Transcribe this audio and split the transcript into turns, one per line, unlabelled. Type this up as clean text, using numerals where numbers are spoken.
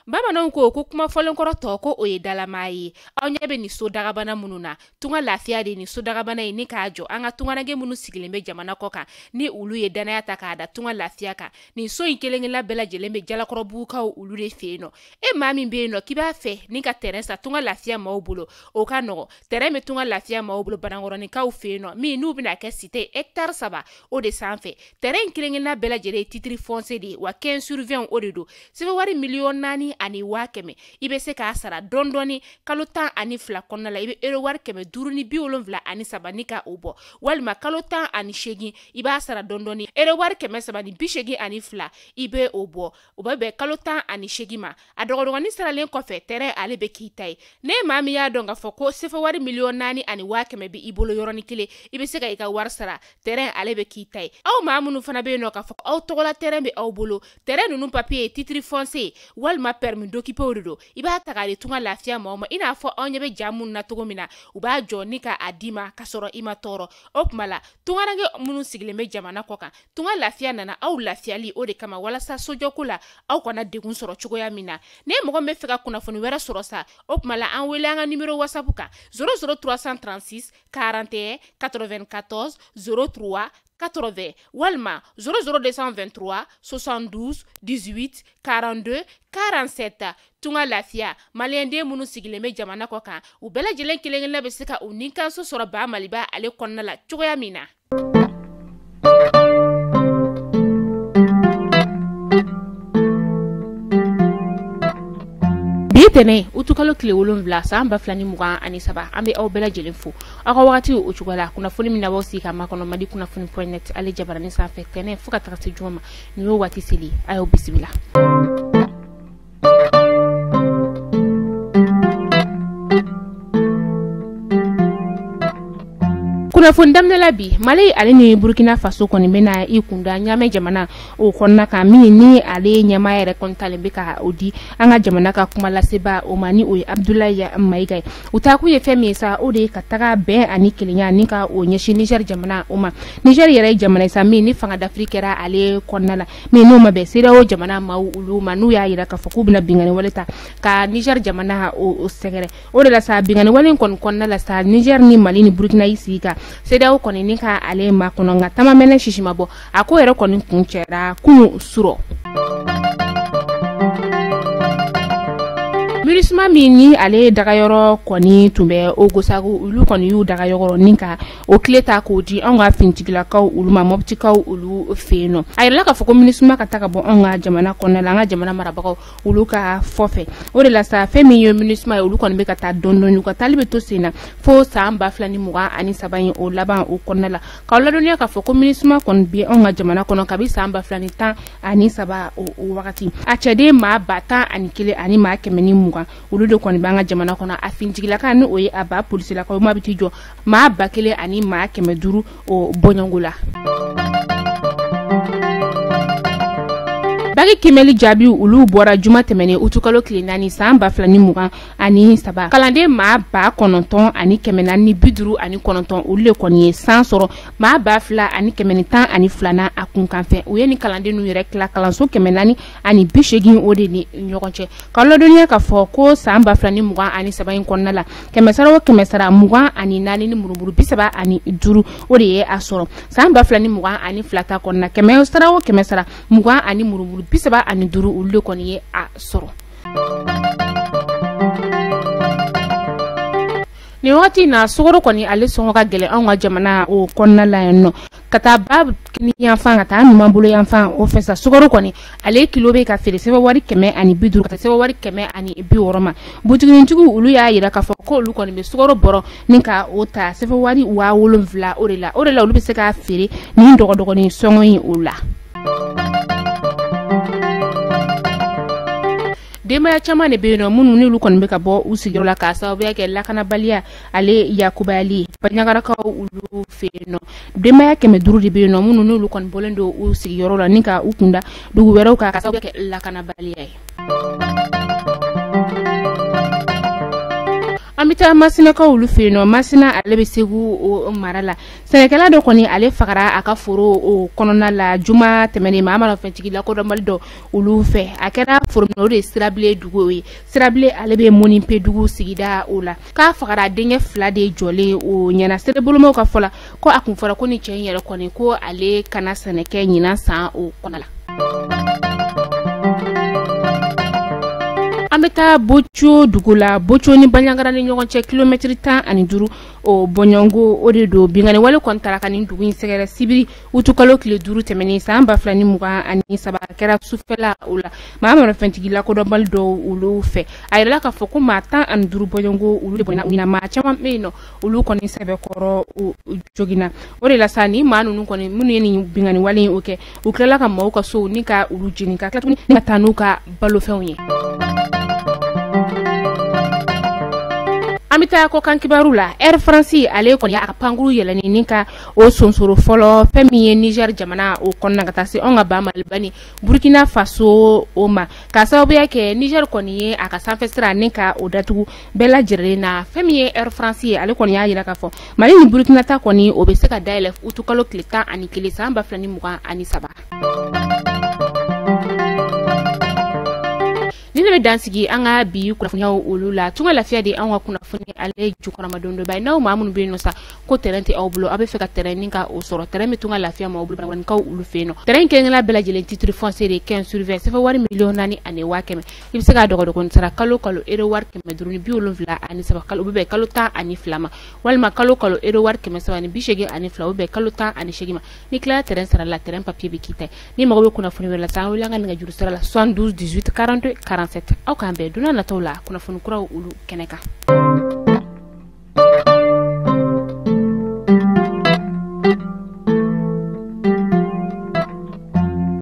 Bamananw ko kuma fɔlenkɔrɔ tɔ ko o ye dalama ye. Aw ɲɛ bɛ ni so dagabana minnu na. Tunga lafiya de ni so dagabana ye ni k'a jɔ an ka tunganage minnu sigilen bɛ jamana kɔ kan ni olu ye danaya ta k'a da tunga lafiya kan. Nin so in kelen-kelenna bɛɛ lajɛlen bɛ jalakɔrɔbugukaw olu de fɛ yen nɔ. E maa min bɛ yen nɔ k'i b'a fɛ ni ka terrain sa tunga lafiya maaw bolo o ka nɔgɔ. Terrain bɛ tunga lafiya maaw bolo Banankɔrɔnikaw fɛ yen nɔ min n'u bɛna kɛ cité hectare 3 o de sanfɛ. Terrain kelen-kelenna bɛɛ lajɛlen ye titre foncier de ye wa 15/20 o de do. Sɛbɛn wari miliyɔn 4 ani 500,000 i bɛ se k'a sara dɔɔni kalo 12 kɔnɔna la i bɛ euro wari 573 ni ka o bɔ walima kalo 18 i b'a sara dɔɔni euro wari 382 i bɛ o bɔ o bɛ bɛn kalo 18 ma a dɔgɔdɔgɔnin saralen kɔfɛ terrain ale bɛ k'i ta ye ne maa min y'a dɔn k'a fɔ ko sɛbɛn wari miliyɔn 4 ani 500,000 bɛ i bolo yɔrɔnin kelen i bɛ se ka i ka wari sara terrain ale bɛ k'i ta ye aw maa minnu fana bɛ yen nɔ k'a fɔ aw tɔgɔla terrain bɛ aw bolo terrain ninnu papier ye titre foncier walima permis d'occuper o de do i b'a ta k'a di tunga lafiya maaw ma i n'a fɔ aw ɲɛ bɛ ja minnu na cogo min na u b'a jɔ ni ka a di ma ka sɔrɔ i ma tɔɔrɔ o tuma la tunganage minnu sigilen bɛ jamana kɔ kan tunga lafiya nana aw lafiyali o de kama walasa sojɔko la aw kana degun sɔrɔ cogoya min na ne mɔgɔ min bɛ fɛ ka kunnafoni wɛrɛ sɔrɔ sa o tuma la an wele an ka numéro WhatsApp kan 00336 41 94 03 80 walima 00223 72 18 42 47 tunga lafiya maliyɛnden minnu sigilen bɛ jamana kɔ kan u bɛɛ lajɛlen kelen-kelenna bɛ se ka u ni kanso sɔrɔ ba maliba ale kɔnɔna la cogoya min na. Tene utukalo kile 7 san 2023 an bɛ aw bɛɛ lajɛlen fo aw ka wagati o cogo la kunnafoni min na b'aw sigi ka makɔnɔ madi kunnafoni.net ale jabaranin sanfɛ tɛnɛ fo ka taga se juma ma ni y'o waati seli a y'aw bisimila. Kunnafoni damdala bi Mali ale ni Burkina Faso kɔni bɛna i kunda ɲamɛ jamana o kɔnɔna kan min ni ale ɲɛma yɛrɛ kɔntalen bɛ ka o di an ka jamana ka kuma laseba o ma ni o ye Abdoulaye Mayiga ye u taa kun ye fɛn min ye sa o de ye ka taga bɛn ani kelenya ni ka o ɲɛsin Niger jamana o ma Niger yɛrɛ ye jamana sa min ni fanga dafiri kɛra ale kɔnɔna la min n'o ma bɛn CEDEAO jamana maaw olu ma n'u y'a yira k'a fɔ k'u bɛna bingani wale ta ka Niger jamana o sɛgɛrɛ o de la sa bingani wale kɔnɔna la sa Niger ni Mali ni Burkina yi sigi ka CEDEAO kɔni ni ka ale ma kɔnɔ nka tamamɛnɛ shisima bɔ a ko yɛrɛ kɔni kun cɛra kunu suro Minisma min ni ale dagayɔrɔ kɔni tun bɛ o gosago olu kɔni y'u dagayɔrɔ ni ka o kile ta k'o di an ka fintigilakaw olu ma mɔbitikaw olu fɛ yen nɔ a yɛrɛ la k'a fɔ ko minisma ka taga bɔ an ka jamana kɔnɔna la an ka jamana marabagaw olu ka fɔfɛ o de la sa fɛn min ye minisma ye olu kɔni bɛ ka taa dɔndɔni u ka taali bɛ to sen na fo san 2023 in o laban o kɔnɔna la k'aw ladɔnniya k'a fɔ ko minisma kɔni bɛ an ka jamana kɔnɔ kabi san 2013 o wagati a cɛden maa 10,001 ani maa 120 olu de kɔni b'an ka jamana kɔnɔ a fintigilaka ni o ye a ba polisilakaw ma biti jɔ maa 1,000 ani maa 500 o bɔɲɔngo la. Bagi Kimeli jaabi olu bɔra juma tɛmɛnen utukalo tile 4 san 2023 kalanden maa 9,000 ani 450 ani 9 olu le kɔni ye san sɔrɔ maa 2,000 ani 110 ani 2 a kunkanfɛ u ye ni kalanden nu yɛrɛ tila kalanso 400 ani 80 o de ni ɲɔgɔn cɛ ka ladɔnniya k'a fɔ ko san 2023 in kɔnɔna la 100 ani 4 ni murumuru 30 ani 5 o de ye a sɔrɔ san 2022 ta kɔnɔna 100 ani murumuru 30 ani 5 olu de kɔni ye a sɔrɔ. Ni wagati na sugaro kɔni ale sɔngɔ ka gɛlɛn an ka jamana o kɔnɔna la yan nɔ ka taa ba kini yanfan ka taa numan bolo yanfan o fɛ sa sugaro kɔni ale kilo bɛ ka feere sɛbɛn wari 150 ka taa sɛbɛn wari 160 ma butigitigiw olu y'a yira k'a fɔ ko olu kɔni bɛ sugaro bɔrɔ ni ka o ta sɛbɛn wari 70,000 o de la olu bɛ se ka feere ni dɔgɔdɔgɔnin sɔngɔ in o la. Denbaya caman de bɛ yen nɔ minnu n'olu kɔni bɛ ka bɔ u sigiyɔrɔ la k'a sababuya kɛ lakanabaliya ale yakubayali baɲagarakaw olu fɛ yen nɔ denbaya 500 de bɛ yen nɔ minnu n'olu kɔni bɔlen don u sigiyɔrɔ la ni ka u kunda dugu wɛrɛw kan k'a sababuya kɛ lakanabaliya ye. An Amita masina ka ulu feno masina ale be segu o marala senekala do koni ale fagara aka foro o konona la juma temene ma amala fentigi la ko do maldo ulu fe akera foro no de sirable dugo yi sirable ale be moni pe dugo sigida ola ka fagara denye fla de jole o nyana sere bulumo ka fola ko akun fora ko ni chen yere koni ko ale kana seneke nyina sa o konala Ameta bocho dugula bocho ni banyangara ni ɲɔgɔn cɛ kilomètre 10 ani 5 o bɔɲɔngo o de do bingani wale kontara kan dugu in sɛgɛrɛ sibiri utukalo kile 5 tɛmɛni san 2020 ani 7 kɛra sufɛla o la maa mara fɛntigi la kodɔnbali dɔw olu fɛ a yɛrɛla k'a fɔ ko maa 10 ani 5 bɔɲɔngo olu de bɔnna ɲina maa caman bɛ yen nɔ olu kɔni sɛbɛkɔrɔ jogina o de la sa ni maa ninnu kɔni minnu ye nin bingani wale in o kɛ u tilala ka maaw ka so ni ka olu jeni ka tila tuguni ka taa n'u ka balofɛnw ye Amita ko kan kibaru la Air France ale ko ya panguru yelani ninka o sonsoro folo femi Niger jamana o konna kata se onga ba malbani Burkina Faso o ma ka sababu yake Niger koni ye aka sanfestra ninka o datugu bela jirena femi Air France ale ko ya yira ka fo Mali ni Burkina ta koni o be se ka daile utukalo kleta ani kilisa ba flani muga ani saba Nina be dansigi anga bi kunafanya ulula tunga lafiya de anga kunafuni ale jukora madondo bay naw mamun be no sa ko terente awbulo abe feka terrain ka o soro terrain tunga lafiya ma awbulo ban ka ulu feno terrain ken la bela jelen titre foncier de 15 sur 20 sefa wari million nani ane wakeme ibse ga dogo kon sara kalo ero war keme duruni bi olon vla ani saba kalo be kalo ta ani flama walma kalo ero war keme saba ni bishege ani flawo be kalo ta ani shegima ni kla terrain sara la terrain papier be kita ni mago be kunafuni wala sa wala nga juru sara la 72 18 42 47 au kambe duna na tola kuna funu kura ulu keneka